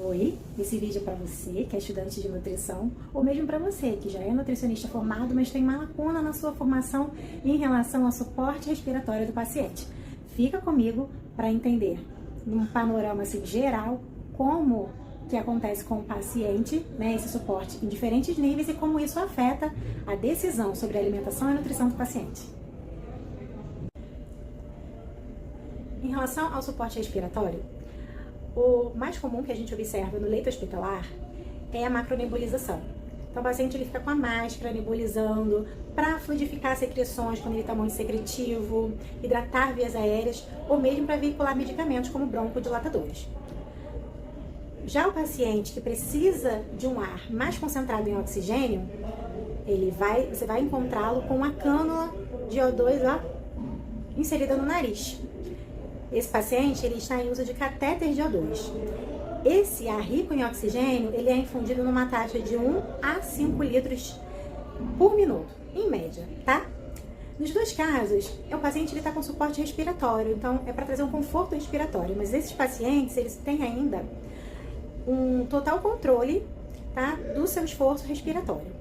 Oi, esse vídeo é para você que é estudante de nutrição ou mesmo para você que já é nutricionista formado, mas tem uma lacuna na sua formação em relação ao suporte respiratório do paciente. Fica comigo para entender, num panorama assim, geral, como que acontece com o paciente, né, esse suporte em diferentes níveis e como isso afeta a decisão sobre a alimentação e a nutrição do paciente. Em relação ao suporte respiratório, o mais comum que a gente observa no leito hospitalar é a macronebulização. Então o paciente ele fica com a máscara nebulizando para fluidificar as secreções quando ele está muito secretivo, hidratar vias aéreas ou mesmo para veicular medicamentos como broncodilatadores. Já o paciente que precisa de um ar mais concentrado em oxigênio, você vai encontrá-lo com uma cânula de O2 inserida no nariz. Esse paciente ele está em uso de catéter de O2. Esse ar rico em oxigênio ele é infundido numa taxa de 1 a 5 litros por minuto, em média, tá? Nos dois casos, o paciente está com suporte respiratório, então é para trazer um conforto respiratório, mas esses pacientes eles têm ainda um total controle, tá, do seu esforço respiratório.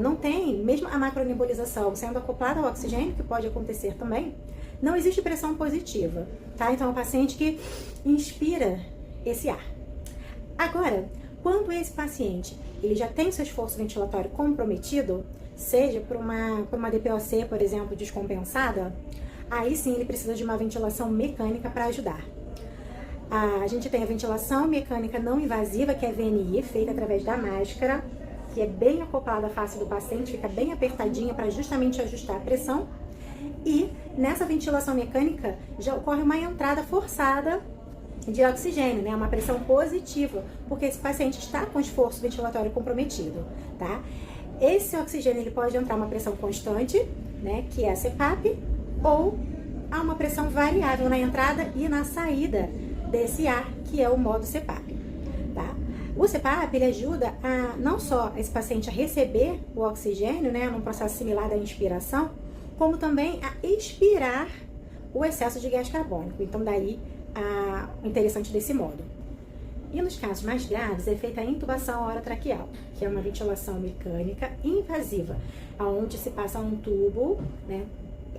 Não tem, mesmo a macronebulização sendo acoplada ao oxigênio, que pode acontecer também, não existe pressão positiva, tá? Então é um paciente que inspira esse ar. Agora, quando esse paciente ele já tem seu esforço ventilatório comprometido, seja por uma DPOC, por exemplo, descompensada, aí sim ele precisa de uma ventilação mecânica para ajudar. A gente tem a ventilação mecânica não invasiva, que é VNI, feita através da máscara, que é bem acoplada à face do paciente, fica bem apertadinha para justamente ajustar a pressão. E nessa ventilação mecânica já ocorre uma entrada forçada de oxigênio, né? Uma pressão positiva, porque esse paciente está com esforço ventilatório comprometido, tá? Esse oxigênio ele pode entrar uma pressão constante, né? Que é a CPAP, ou há uma pressão variável na entrada e na saída desse ar, que é o modo CPAP, tá? O CPAP ele ajuda a não só esse paciente a receber o oxigênio, né? Num processo similar da inspiração, como também a expirar o excesso de gás carbônico. Então, daí, o interessante desse modo. E nos casos mais graves, é feita a intubação orotraqueal, que é uma ventilação mecânica invasiva, onde se passa um tubo, né,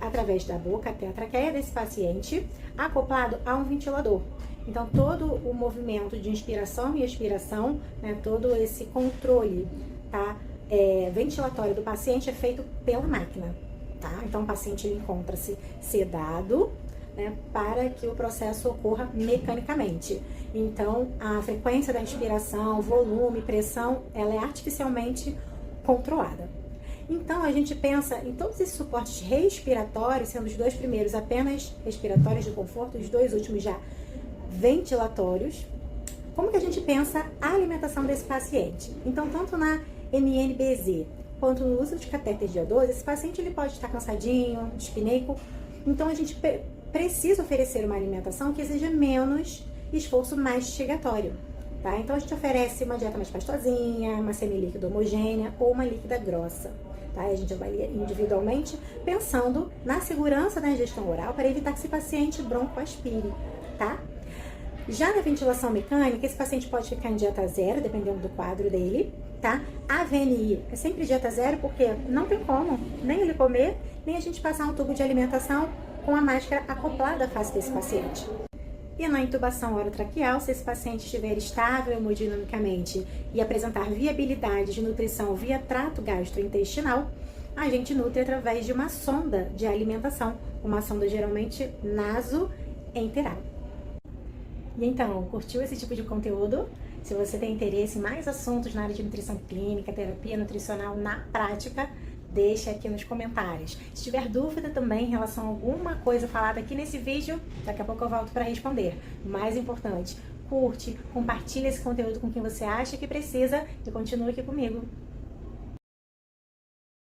através da boca até a traqueia desse paciente, acoplado a um ventilador. Então, todo o movimento de inspiração e expiração, né, todo esse controle, tá, ventilatório do paciente é feito pela máquina. Tá? Então, o paciente encontra-se sedado, né, para que o processo ocorra mecanicamente. Então, a frequência da inspiração, volume, pressão, ela é artificialmente controlada. Então, a gente pensa em todos esses suportes respiratórios, sendo os dois primeiros apenas respiratórios de conforto, os dois últimos já ventilatórios. Como que a gente pensa a alimentação desse paciente? Então, tanto na NNBZ, quanto no uso de catéter de O2, esse paciente ele pode estar cansadinho, dispneico, então a gente precisa oferecer uma alimentação que exija menos esforço mastigatório, tá? Então a gente oferece uma dieta mais pastosinha, uma semilíquida homogênea ou uma líquida grossa, tá? E a gente avalia individualmente pensando na segurança da ingestão oral para evitar que esse paciente broncoaspire, tá? Já na ventilação mecânica, esse paciente pode ficar em dieta zero, dependendo do quadro dele, tá? A VNI é sempre dieta zero, porque não tem como nem ele comer, nem a gente passar um tubo de alimentação com a máscara acoplada à face desse paciente. E na intubação orotraqueal, se esse paciente estiver estável hemodinamicamente e apresentar viabilidade de nutrição via trato gastrointestinal, a gente nutre através de uma sonda de alimentação, uma sonda geralmente nasoenteral. E então, curtiu esse tipo de conteúdo? Se você tem interesse em mais assuntos na área de nutrição clínica, terapia nutricional na prática, deixa aqui nos comentários. Se tiver dúvida também em relação a alguma coisa falada aqui nesse vídeo, daqui a pouco eu volto para responder. Mais importante, curte, compartilha esse conteúdo com quem você acha que precisa e continue aqui comigo.